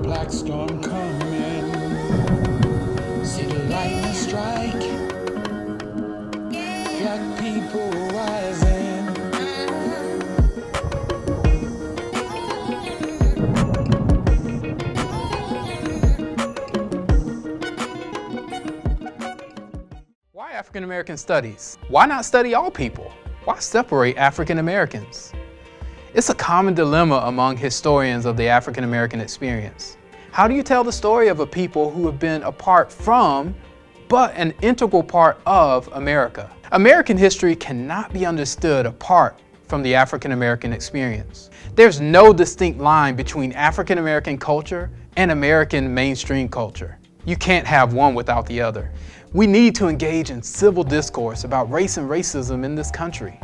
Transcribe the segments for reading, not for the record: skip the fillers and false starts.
black storm coming. See the lightning strike. Black people rising. Why African American studies? Why not study all people? Why separate African Americans? It's a common dilemma among historians of the African American experience. How do you tell the story of a people who have been apart from, but an integral part of America? American history cannot be understood apart from the African American experience. There's no distinct line between African American culture and American mainstream culture. You can't have one without the other. We need to engage in civil discourse about race and racism in this country.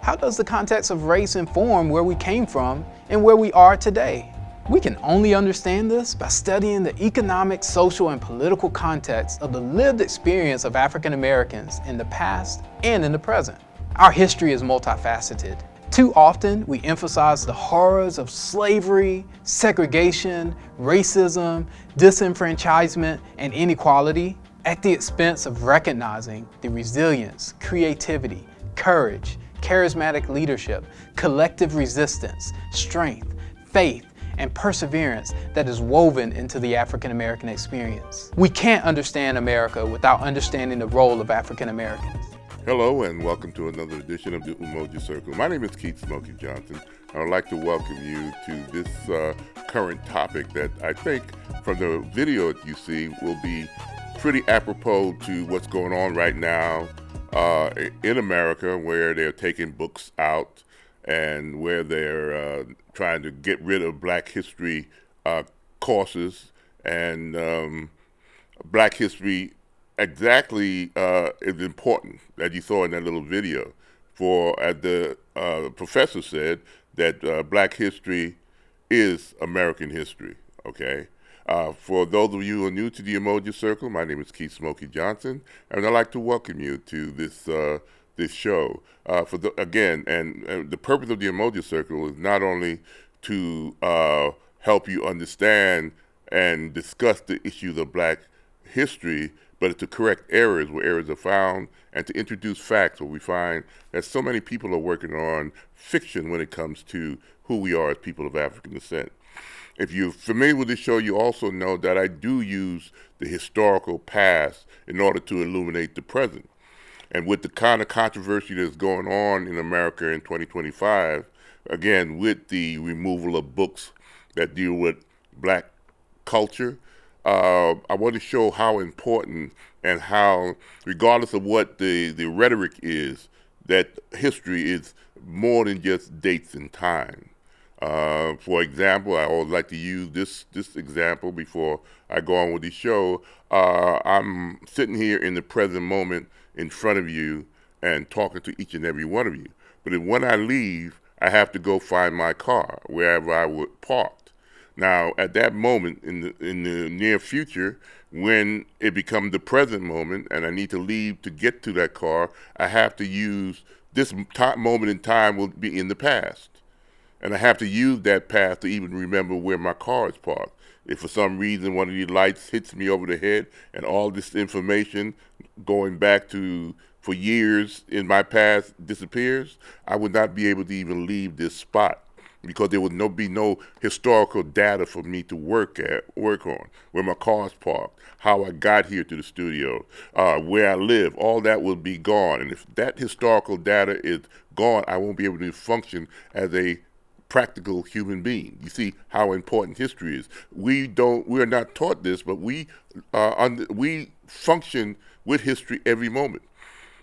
How does the context of race inform where we came from and where we are today? We can only understand this by studying the economic, social, and political context of the lived experience of African Americans in the past and in the present. Our history is multifaceted. Too often, we emphasize the horrors of slavery, segregation, racism, disenfranchisement, and inequality at the expense of recognizing the resilience, creativity, courage, charismatic leadership, collective resistance, strength, faith, and perseverance that is woven into the African American experience. We can't understand America without understanding the role of African Americans. Hello and welcome to another edition of the Umoja Circle. My name is Keith Smokey Johnson. I would like to welcome you to this current topic that I think from the video that you see will be pretty apropos to what's going on right now in America, where they're taking books out and where they're trying to get rid of Black history courses and Black history exactly is important, as you saw in that little video. For as the professor said, that Black history is American history. Okay. For those of you who are new to the Umoja Circle, my name is Keith Smokey Johnson, and I'd like to welcome you to this show. The purpose of the Umoja Circle is not only to help you understand and discuss the issues of Black history, but to correct errors where errors are found, and to introduce facts where we find that so many people are working on fiction when it comes to who we are as people of African descent. If you're familiar with this show, you also know that I do use the historical past in order to illuminate the present. And with the kind of controversy that's going on in America in 2025, again, with the removal of books that deal with Black culture, I want to show how important and how, regardless of what the rhetoric is, that history is more than just dates and time. For example, I always like to use this example before I go on with the show. I'm sitting here in the present moment in front of you and talking to each and every one of you. But when I leave, I have to go find my car wherever I would parked. Now, at that moment in the near future, when it becomes the present moment and I need to leave to get to that car, I have to use this moment in time will be in the past. And I have to use that path to even remember where my car is parked. If for some reason one of these lights hits me over the head and all this information going back to for years in my past disappears, I would not be able to even leave this spot because there would be no historical data for me to work on, where my car's parked, how I got here to the studio, where I live. All that will be gone. And if that historical data is gone, I won't be able to function as a practical human being. You see how important history is. We are not taught this, but we function with history every moment.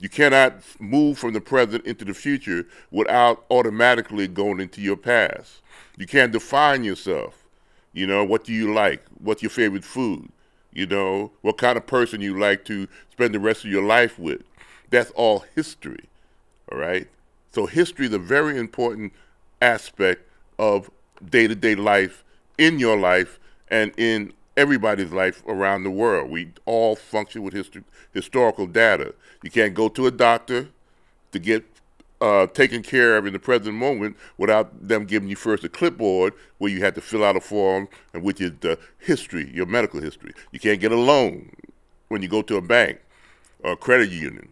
You cannot move from the present into the future without automatically going into your past. You can't define yourself. You know, what do you like? What's your favorite food? You know, what kind of person you like to spend the rest of your life with? That's all history, all right? So history is a very important aspect of day-to-day life, in your life, and in everybody's life around the world. We all function with historical data. You can't go to a doctor to get taken care of in the present moment without them giving you first a clipboard where you had to fill out a form, and which is the history, your medical history. You can't get a loan when you go to a bank or a credit union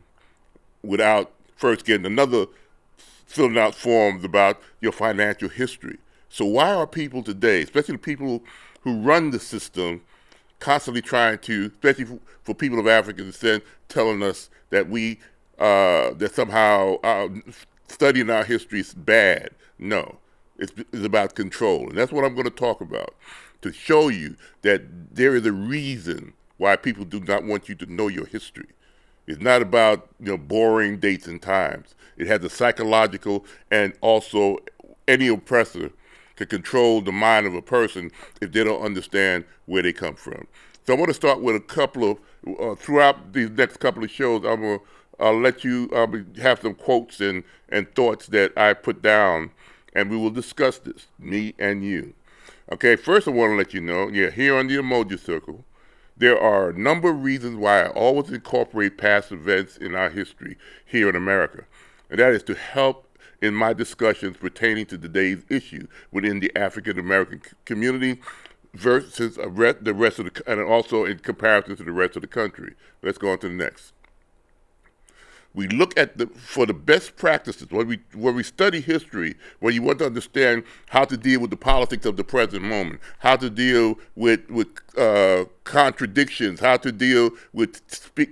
without first getting another filling out forms about your financial history. So why are people today, especially the people who run the system, constantly trying to, especially for people of African descent, telling us that that somehow studying our history is bad? No, it's about control, and that's what I'm going to talk about, to show you that there is a reason why people do not want you to know your history. It's not about boring dates and times. It has a psychological, and also any oppressor can control the mind of a person if they don't understand where they come from. So I want to start with a couple of, throughout these next couple of shows, I'll let you have some quotes and thoughts that I put down, and we will discuss this, me and you. Okay, first I want to let you know, here on the Umoja Circle, there are a number of reasons why I always incorporate past events in our history here in America, and that is to help in my discussions pertaining to today's issue within the African American community versus the rest of the, and also in comparison to the rest of the country. Let's go on to the next. We look at for the best practices when we study history, when you want to understand how to deal with the politics of the present moment, how to deal with contradictions, how to deal with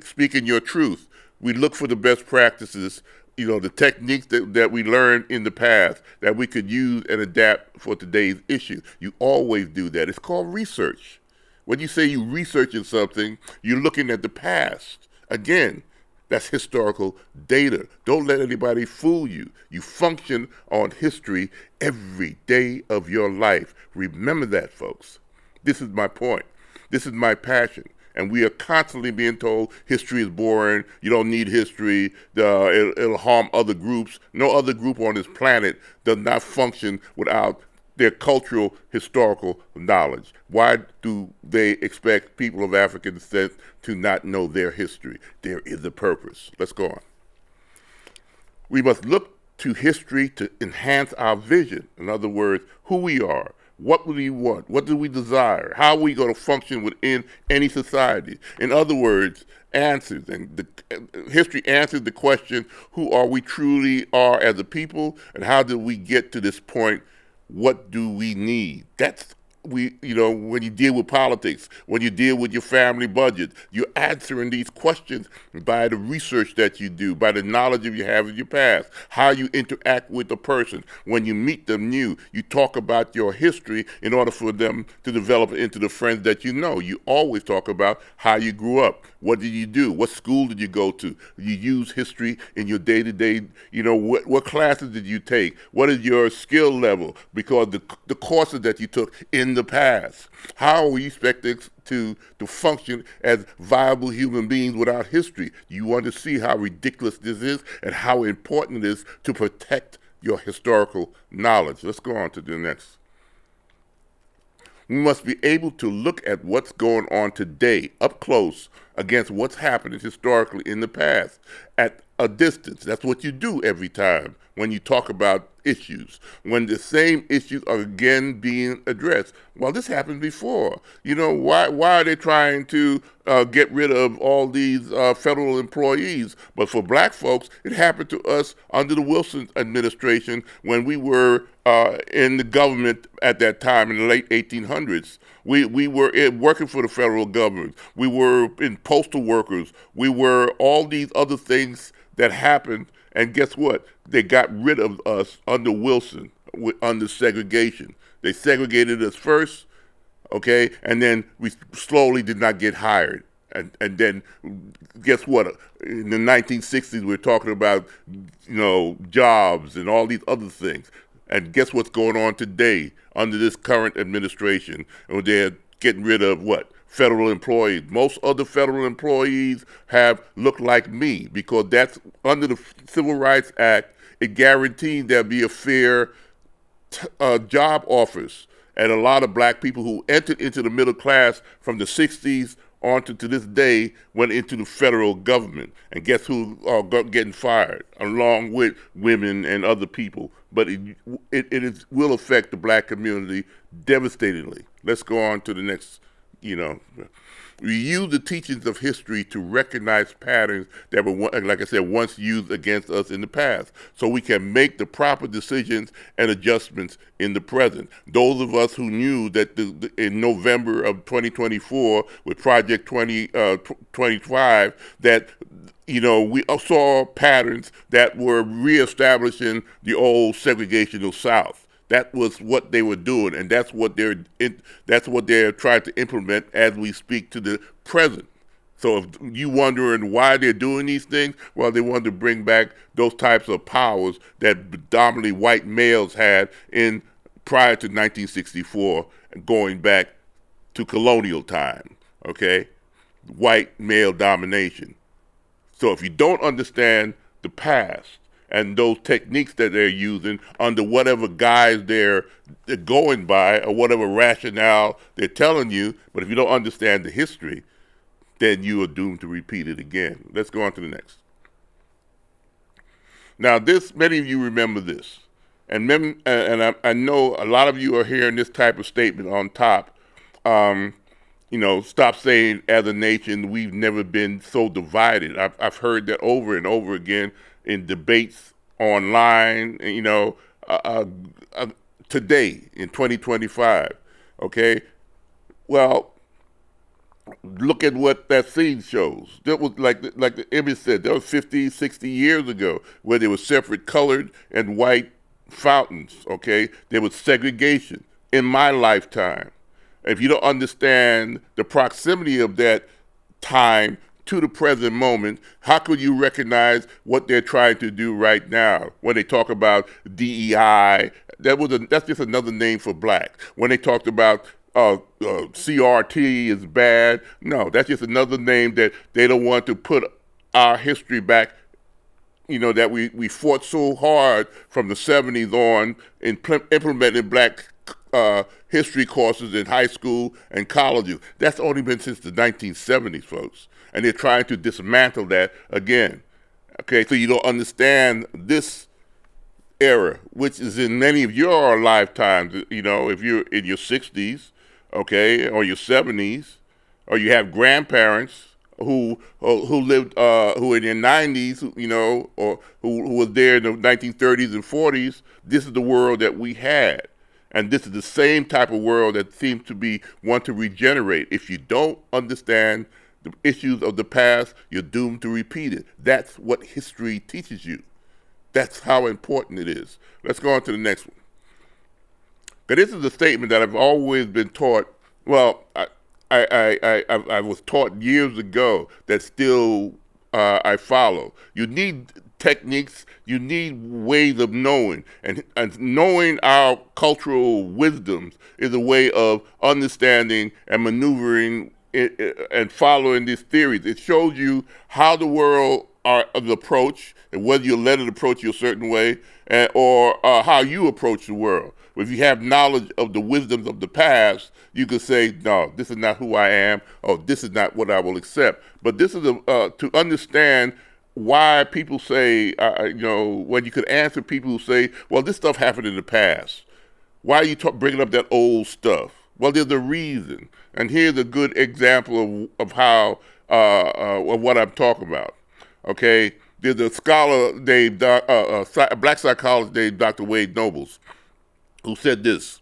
speaking your truth. We look for the best practices, the techniques that we learned in the past that we could use and adapt for today's issue. You always do that. It's called research. When you say you're researching something, you're looking at the past. Again, that's historical data. Don't let anybody fool you. You function on history every day of your life. Remember that, folks. This is my point. This is my passion. And we are constantly being told history is boring, you don't need history, it'll harm other groups. No other group on this planet does not function without their cultural, historical knowledge. Why do they expect people of African descent to not know their history? There is a purpose. Let's go on. We must look to history to enhance our vision. In other words, who we are. What do we want? What do we desire? How are we going to function within any society? In other words, answers. And history answers the question, who are we truly are as a people, and how did we get to this point? What do we need? That's when you deal with politics, when you deal with your family budget, you're answering these questions by the research that you do, by the knowledge that you have of your past, how you interact with the person. When you meet them new, you talk about your history in order for them to develop into the friends that you know. You always talk about how you grew up. What did you do? What school did you go to? You use history in your day-to-day, what classes did you take? What is your skill level? Because the courses that you took in the past. How are we expected to function as viable human beings without history? You want to see how ridiculous this is and how important it is to protect your historical knowledge. Let's go on to the next. We must be able to look at what's going on today up close against what's happening historically in the past at a distance. That's what you do every time when you talk about issues, when the same issues are again being addressed. Well, this happened before. Why are they trying to get rid of all these federal employees? But for black folks, it happened to us under the Wilson administration when we were in the government at that time in the late 1800s. We were working for the federal government. We were in postal workers. We were all these other things that happened. And guess what? They got rid of us under Wilson, under segregation. They segregated us first, okay? And then we slowly did not get hired. And then guess what? In the 1960s, we're talking about, jobs and all these other things. And guess what's going on today under this current administration? And they're getting rid of what? Federal employees. Most other federal employees have looked like me because that's under the Civil Rights Act. It guaranteed there'll be a fair job offers. And a lot of black people who entered into the middle class from the 60s on to this day went into the federal government. And guess who are getting fired, along with women and other people. But it will affect the black community devastatingly. Let's go on to the next, We use the teachings of history to recognize patterns that were, like I said, once used against us in the past, so we can make the proper decisions and adjustments in the present. Those of us who knew that in November of 2024 with Project 2025 that we saw patterns that were reestablishing the old segregational South. That was what they were doing, and that's what they're trying to implement as we speak to the present. So if you wondering why they're doing these things, well, they wanted to bring back those types of powers that predominantly white males had in prior to 1964, going back to colonial time. Okay, white male domination. So if you don't understand the past and those techniques that they're using under whatever guise they're going by or whatever rationale they're telling you, but if you don't understand the history, then you are doomed to repeat it again. Let's go on to the next. Now, many of you remember this, and I know a lot of you are hearing this type of statement on top. Stop saying as a nation we've never been so divided. I've heard that over and over again in debates online, today in 2025. Okay, well, look at what that scene shows. That was like the image said, that was 50, 60 years ago, where there were separate colored and white fountains. Okay, there was segregation in my lifetime. If you don't understand the proximity of that time to the present moment, how could you recognize what they're trying to do right now? When they talk about DEI, that's just another name for black. When they talked about CRT is bad, no, that's just another name that they don't want to put our history back, that we fought so hard from the 70s on in implementing black history courses in high school and colleges. That's only been since the 1970s, folks. And they're trying to dismantle that again. Okay, so you don't understand this era, which is in many of your lifetimes, if you're in your 60s, okay, or your 70s, or you have grandparents who lived, who were in their 90s, or who was there in the 1930s and 40s. This is the world that we had. And this is the same type of world that seems to want to regenerate. If you don't understand the issues of the past, you're doomed to repeat it. That's what history teaches you. That's how important it is. Let's go on to the next one. Because this is a statement that I've always been taught. Well, I was taught years ago that still I follow. You need techniques, you need ways of knowing. And knowing our cultural wisdoms is a way of understanding and maneuvering and following these theories. It shows you how the world is approached and whether you let it approach you a certain way or how you approach the world. If you have knowledge of the wisdoms of the past, you could say, no, this is not who I am, or this is not what I will accept. But this is to understand why people say, when you could answer people who say, well, this stuff happened in the past. Why are you bringing up that old stuff? Well, there's a reason. And here's a good example of how, of what I'm talking about. Okay? There's a scholar named, a black psychologist named Dr. Wade Nobles, who said this,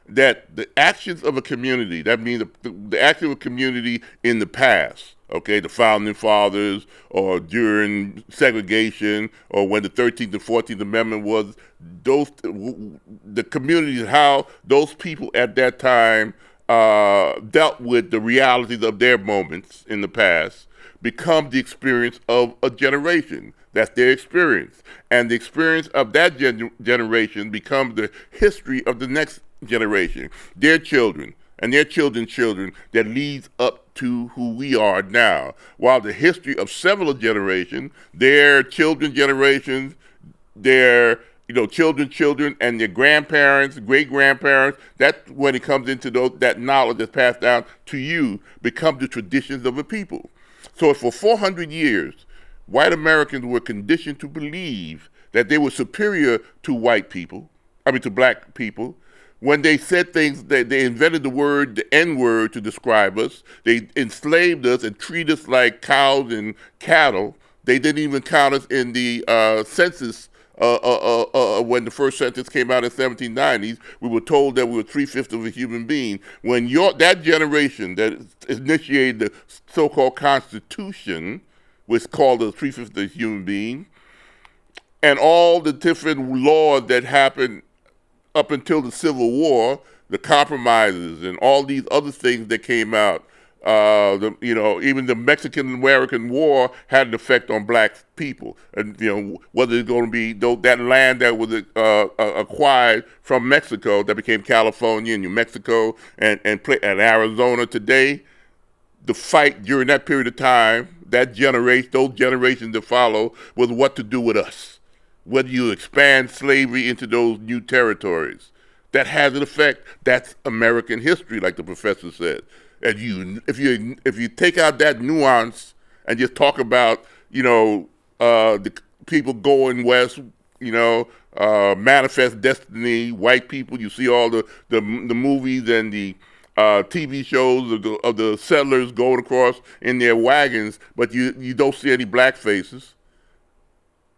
that the actions of a community, that means the action of a community in the past, okay, the founding fathers, or during segregation, or when the 13th and 14th Amendment was, the community, how those people at that time dealt with the realities of their moments in the past, become the experience of a generation. That's their experience. And the experience of that generation becomes the history of the next generation, their children, and their children's children, that leads up to who we are now. While the history of several generations, their children's generations, their children, and their grandparents, great-grandparents. That's when it comes into that knowledge that's passed down to you, become the traditions of a people. So for 400 years, white Americans were conditioned to believe that they were superior to to black people. When they said things, they invented the N-word to describe us. They enslaved us and treated us like cows and cattle. They didn't even count us in the census. When the first census came out in 1790s, we were told that we were 3/5 of a human being. When that generation that initiated the so-called Constitution was called a 3/5 of a human being, and all the different laws that happened up until the Civil War, the compromises and all these other things that came out, even the Mexican-American War had an effect on black people. And, whether it's going to be that land that was acquired from Mexico that became California and New Mexico and Arizona today, the fight during that period of time, those generations that follow, was what to do with us. Whether you expand slavery into those new territories. That has an effect. That's American history, like the professor said. And if you take out that nuance and just talk about, the people going west, Manifest Destiny, white people, you see all the movies and the TV shows of the settlers going across in their wagons, but you don't see any black faces.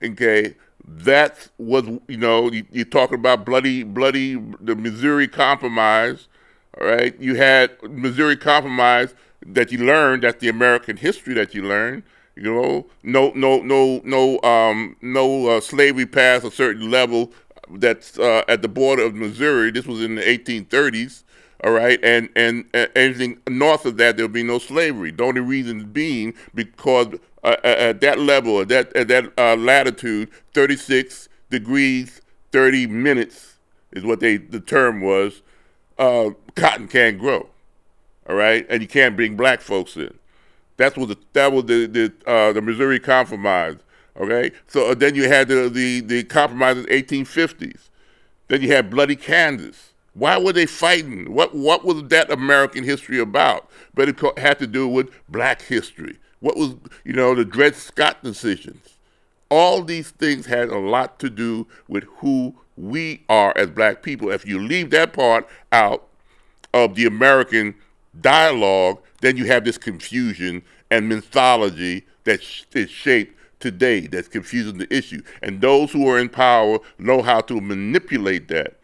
Okay. That was, you're talking about the Missouri Compromise, all right? You had Missouri Compromise that you learned, that's the American history that you learned, no slavery past a certain level that's at the border of Missouri. This was in the 1830s, all right? And anything north of that, there'll be no slavery. The only reason being because at that level, at that latitude, 36 degrees, 30 minutes is what the term was, cotton can't grow, all right? And you can't bring black folks in. That was the Missouri Compromise, okay? So then you had the compromise in the 1850s. Then you had Bloody Kansas. Why were they fighting? What was that American history about? But it had to do with black history. What was, the Dred Scott decisions. All these things had a lot to do with who we are as black people. If you leave that part out of the American dialogue, then you have this confusion and mythology that is shaped today that's confusing the issue. And those who are in power know how to manipulate that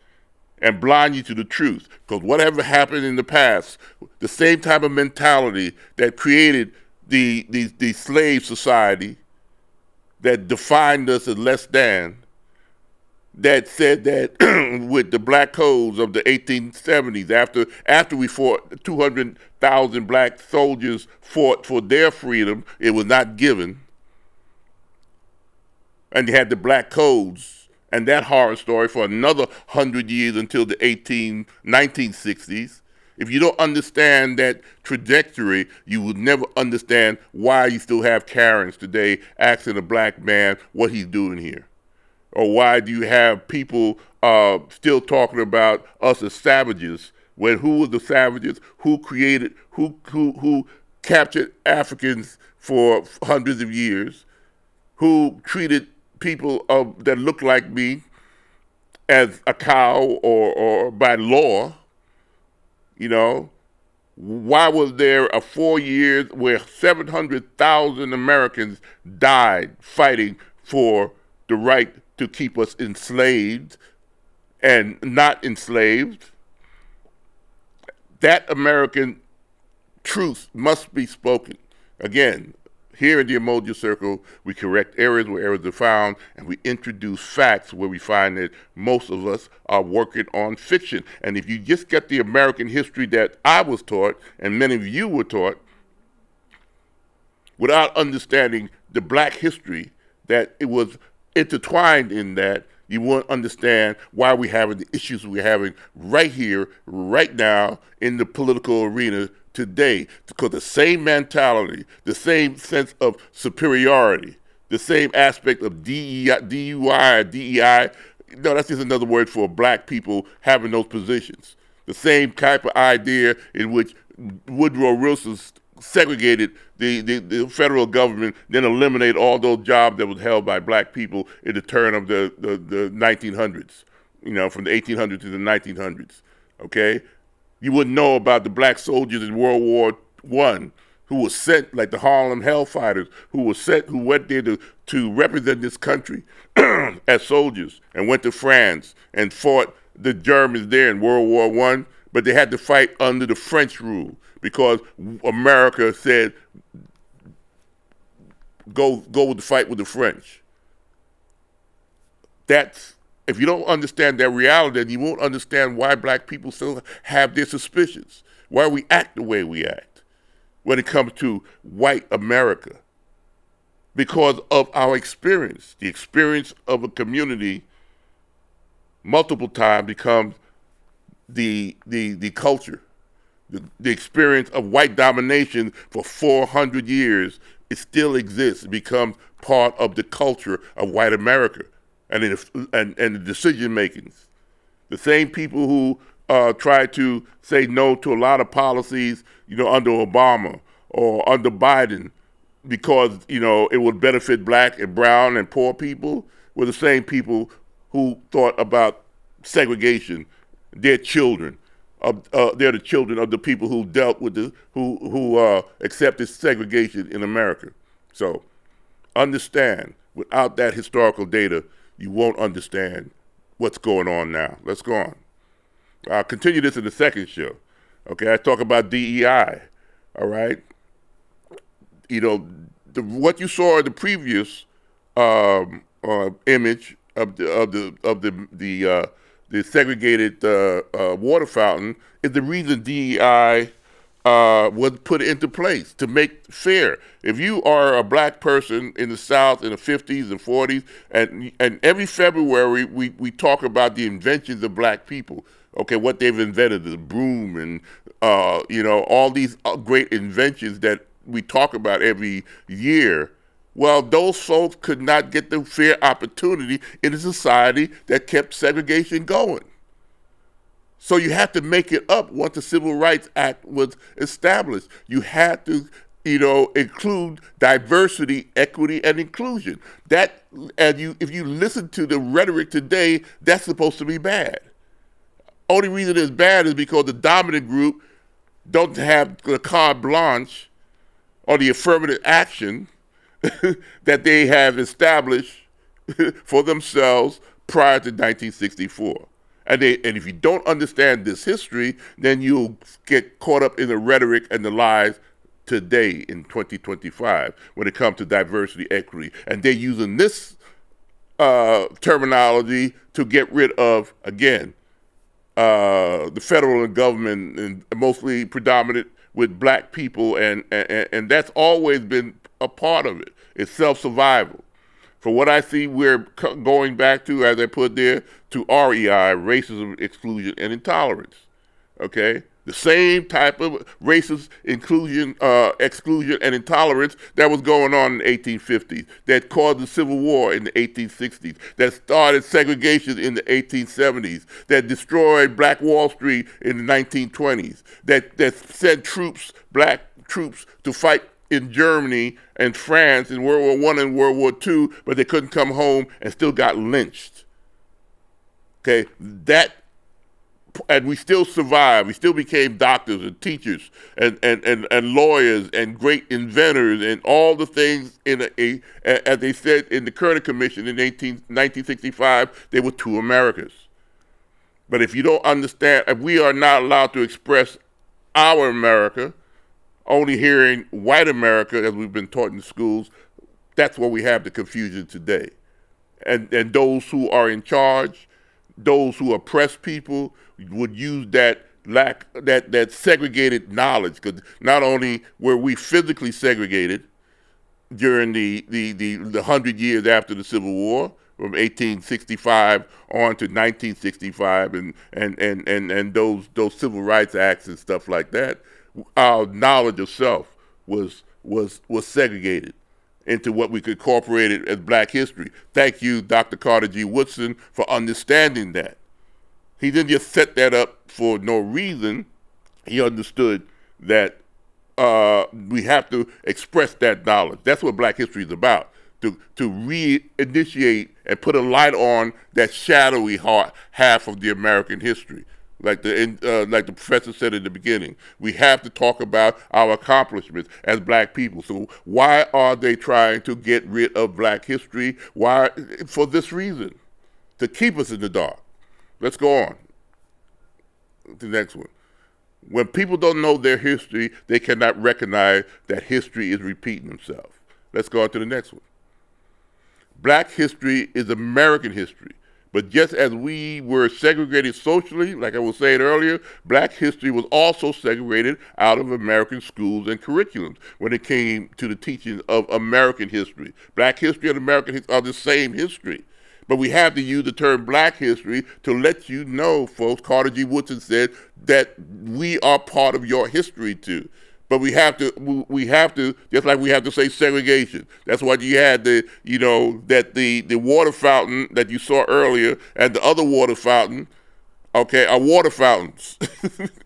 and blind you to the truth. Because whatever happened in the past, the same type of mentality that created the slave society that defined us as less than, that said that with the black codes of the 1870s, after we fought, 200,000 black soldiers fought for their freedom, it was not given. And you had the black codes and that horror story for another 100 years until the 1960s. If you don't understand that trajectory, you will never understand why you still have Karens today asking a black man what he's doing here. Or why do you have people still talking about us as savages, when who were the savages? Who captured Africans for hundreds of years? Who treated people that look like me as a cow or by law? Why was there a 4 years where 700,000 Americans died fighting for the right to keep us enslaved and not enslaved? That American truth must be spoken. Again, here in the Umoja Circle, we correct errors where errors are found, and we introduce facts where we find that most of us are working on fiction. And if you just get the American history that I was taught, and many of you were taught, without understanding the black history that it was intertwined in that, you won't understand why we're having the issues we're having right here, right now, in the political arena today. Because the same mentality, the same sense of superiority, the same aspect of DUI, DEI no, that's just another word for black people having those positions. The same type of idea in which Woodrow Wilson segregated the federal government, then eliminate all those jobs that was held by black people in the turn of the 1900s, from the 1800s to the 1900s, okay? You wouldn't know about the black soldiers in World War I who were sent, like the Harlem Hellfighters, who went there to represent this country as soldiers and went to France and fought the Germans there in World War I, but they had to fight under the French rule because America said, go with the fight with the French. If you don't understand that reality, then you won't understand why black people still have their suspicions, why we act the way we act when it comes to white America. Because of our experience. The experience of a community multiple times becomes the culture. The experience of white domination for 400 years, it still exists. It becomes part of the culture of white America and the decision makings. The same people who try to say no to a lot of policies, under Obama or under Biden, because, it would benefit black and brown and poor people, were the same people who thought about segregation. Their children, they're the children of the people who dealt with who accepted segregation in America. So understand, without that historical data, you won't understand what's going on now. Let's go on. I'll continue this in the second show. Okay, I talk about DEI. All right. What you saw in the previous image of the segregated water fountain is the reason DEI was put into place, to make fair. If you are a black person in the South in the 50s and 40s, and every February we talk about the inventions of black people. Okay, what they've invented, the broom and all these great inventions that we talk about every year. Well, those folks could not get the fair opportunity in a society that kept segregation going. So you have to make it up once the Civil Rights Act was established. You had to, include diversity, equity, and inclusion. If you listen to the rhetoric today, that's supposed to be bad. Only reason it's bad is because the dominant group don't have the carte blanche or the affirmative action that they have established for themselves prior to 1964. And if you don't understand this history, then you'll get caught up in the rhetoric and the lies today in 2025 when it comes to diversity, equity. And they're using this terminology to get rid of, again, the federal government, and mostly predominant with black people, and that's always been a part of it. It's self-survival. For what I see, we're going back to, as I put there, to REI, racism, exclusion, and intolerance. Okay? The same type of racist exclusion, and intolerance that was going on in the 1850s, that caused the Civil War in the 1860s, that started segregation in the 1870s, that destroyed Black Wall Street in the 1920s, that sent black troops to fight in Germany and France in World War I and World War II, but they couldn't come home and still got lynched. Okay, and we still survived. We still became doctors and teachers and lawyers and great inventors and all the things as they said in the Kerner Commission in 1965, there were two Americas. But if you don't understand, if we are not allowed to express our America, only hearing white America, as we've been taught in the schools, that's where we have the confusion today. And those who are in charge, those who oppress people, would use that segregated knowledge, because not only were we physically segregated during the 100 years after the Civil War, from 1865 on to 1965, and those civil rights acts and stuff like that, our knowledge of self was segregated. into what we could incorporate it as Black history. Thank you, Dr. Carter G. Woodson, for understanding that. He didn't just set that up for no reason. He understood that we have to express that knowledge. That's what Black history is about, to reinitiate and put a light on that shadowy half of the American history. Like the professor said at the beginning, we have to talk about our accomplishments as Black people. So why are they trying to get rid of Black history? Why? For this reason, to keep us in the dark. Let's go on to the next one. When people don't know their history, they cannot recognize that history is repeating itself. Let's go on to the next one. Black history is American history. But just as we were segregated socially, like I was saying earlier, Black history was also segregated out of American schools and curriculums when it came to the teaching of American history. Black history and American history are the same history. But we have to use the term Black history to let you know, folks, Carter G. Woodson said, that we are part of your history too. But we have to, just like we have to say segregation. That's why you had the water fountain that you saw earlier and the other water fountain, okay, are water fountains.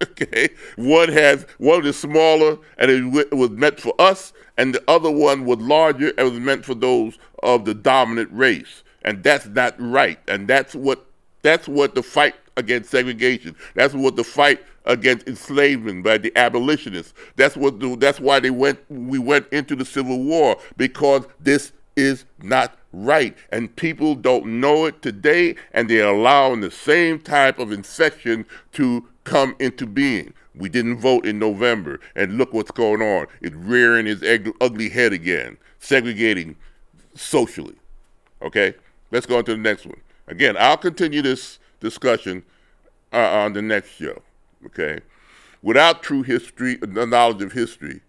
Okay, one is smaller and it was meant for us, and the other one was larger and was meant for those of the dominant race. And that's not right. And that's what the fight against segregation. That's what the fight against enslavement by the abolitionists. That's why we went into the Civil War, because this is not right. And people don't know it today, and they're allowing the same type of infection to come into being. We didn't vote in November, and look what's going on. It's rearing its ugly head again, segregating socially. Okay? Let's go on to the next one. Again, I'll continue this discussion on the next show. Okay? Without true history, the knowledge of history,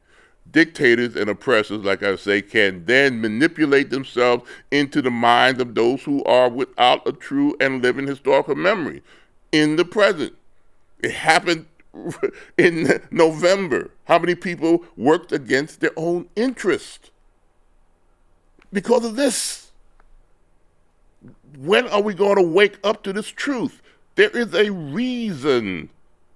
dictators and oppressors, like I say, can then manipulate themselves into the minds of those who are without a true and living historical memory in the present. It happened in November. How many people worked against their own interest because of this? When are we going to wake up to this truth? There is a reason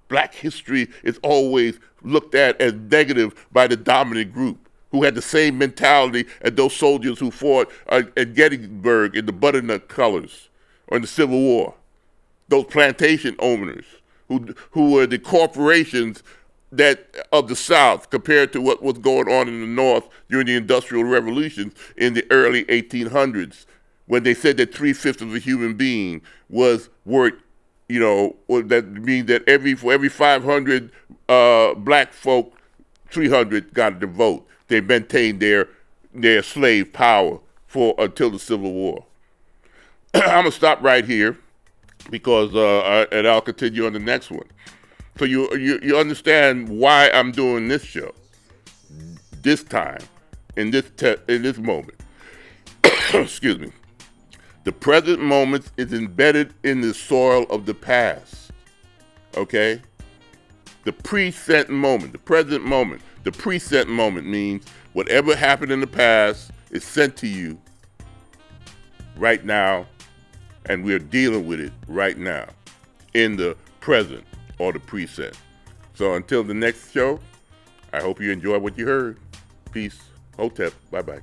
Black history is always looked at as negative by the dominant group, who had the same mentality as those soldiers who fought at Gettysburg in the butternut colors or in the Civil War. Those plantation owners who were the corporations of the South compared to what was going on in the North during the Industrial Revolution in the early 1800s. When they said that 3/5 of a human being was worth, that means that for every 500 Black folk, 300 got to vote. They maintained their slave power until the Civil War. I'm gonna stop right here because and I'll continue on the next one. So you understand why I'm doing this show this time in this moment. Excuse me. The present moment is embedded in the soil of the past, okay? The present moment means whatever happened in the past is sent to you right now, and we're dealing with it right now in the present or the present. So until the next show, I hope you enjoy what you heard. Peace. Hotep. Bye-bye.